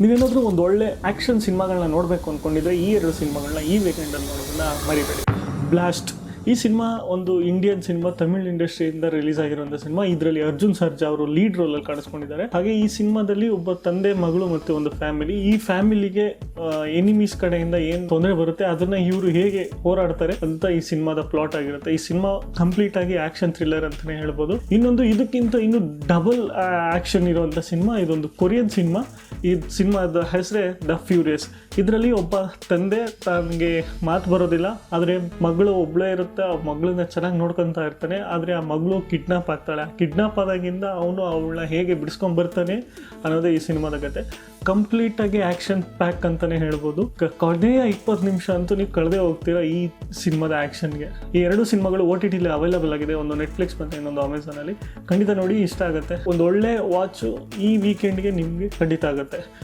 ನೀವೇನಾದರೂ ಒಂದು ಒಳ್ಳೆ ಆ್ಯಕ್ಷನ್ ಸಿನಿಮಾಗಳನ್ನ ನೋಡಬೇಕು ಅಂದ್ಕೊಂಡಿದ್ರೆ ಈ ಎರಡು ಸಿನಿಮಾಗಳನ್ನ ಈ ವೀಕೆಂಡಲ್ಲಿ ನೋಡೋದನ್ನ ಮರಿಬೇಡಿ. ಬ್ಲಾಸ್ಟ್ ಈ ಸಿನಿಮಾ ಒಂದು ಇಂಡಿಯನ್ ಸಿನಿಮಾ, ತಮಿಳ್ ಇಂಡಸ್ಟ್ರಿಯಿಂದ ರಿಲೀಸ್ ಆಗಿರುವಂಥ ಸಿನಿಮಾ. ಇದರಲ್ಲಿ ಅರ್ಜುನ್ ಸರ್ಜಾ ಅವರು ಲೀಡ್ ರೋಲಲ್ಲಿ ಕಾಣಿಸ್ಕೊಂಡಿದ್ದಾರೆ. ಹಾಗೆ ಈ ಸಿನಿಮಾದಲ್ಲಿ ಒಬ್ಬ ತಂದೆ, ಮಗಳು ಮತ್ತು ಒಂದು ಫ್ಯಾಮಿಲಿ, ಈ ಫ್ಯಾಮಿಲಿಗೆ ಎನಿಮೀಸ್ ಕಡೆಯಿಂದ ಏನು ತೊಂದರೆ ಬರುತ್ತೆ ಅದನ್ನ ಇವರು ಹೇಗೆ ಹೋರಾಡ್ತಾರೆ ಅಂತ ಈ ಸಿನಿಮಾದ ಪ್ಲಾಟ್ ಆಗಿರುತ್ತೆ. ಈ ಸಿನಿಮಾ ಕಂಪ್ಲೀಟ್ ಆಗಿ ಆಕ್ಷನ್ ಥ್ರಿಲ್ಲರ್ ಅಂತಾನೆ ಹೇಳ್ಬೋದು. ಇನ್ನೊಂದು ಇದಕ್ಕಿಂತ ಇನ್ನು ಡಬಲ್ ಆಕ್ಷನ್ ಇರುವಂಥ ಸಿನಿಮಾ, ಇದೊಂದು ಕೊರಿಯನ್ ಸಿನಿಮಾ. ಈ ಸಿನಿಮಾದ ಹೆಸರೇ ದ ಫ್ಯೂರಿಯಸ್. ಇದರಲ್ಲಿ ಒಬ್ಬ ತಂದೆ ತನಗೆ ಮಾತು ಬರೋದಿಲ್ಲ, ಆದರೆ ಮಗಳು ಒಬ್ಬಳೇ ಇರುತ್ತೆ. ಆ ಮಗಳನ್ನ ಚೆನ್ನಾಗಿ ನೋಡ್ಕೊತಾ ಇರ್ತಾನೆ. ಆದರೆ ಆ ಮಗಳು ಕಿಡ್ನಾಪ್ ಆಗ್ತಾಳೆ. ಕಿಡ್ನಾಪ್ ಆದಾಗಿಂದ ಅವನು ಅವಳನ್ನ ಹೇಗೆ ಬಿಡಿಸ್ಕೊಂಡ್ ಬರ್ತಾನೆ ಅನ್ನೋದೇ ಈ ಸಿನಿಮಾದ ಕತೆ. ಕಂಪ್ಲೀಟ್ ಆಗಿ ಆಕ್ಷನ್ ಪ್ಯಾಕ್ ಅಂತಾನೆ ಹೇಳ್ಬೋದು. ಕೊನೆಯ 20 ನಿಮಿಷ ಅಂತೂ ನೀವು ಕಳೆದೇ ಹೋಗ್ತೀರಾ ಈ ಸಿನಿಮಾದ ಆಕ್ಷನ್ಗೆ. ಈ ಎರಡು ಸಿನಿಮಾಗಳು OTT ಅವೈಲೇಬಲ್ ಆಗಿದೆ, ಒಂದು ನೆಟ್ಫ್ಲಿಕ್ಸ್ ಮತ್ತು ಇನ್ನೊಂದು ಅಮೆಝಾನಲ್ಲಿ. ಖಂಡಿತ ನೋಡಿ, ಇಷ್ಟ ಆಗುತ್ತೆ. ಒಂದು ಒಳ್ಳೆ ವಾಚು ಈ ವೀಕೆಂಡ್ಗೆ ನಿಮಗೆ ಖಂಡಿತ ಆಗುತ್ತೆ.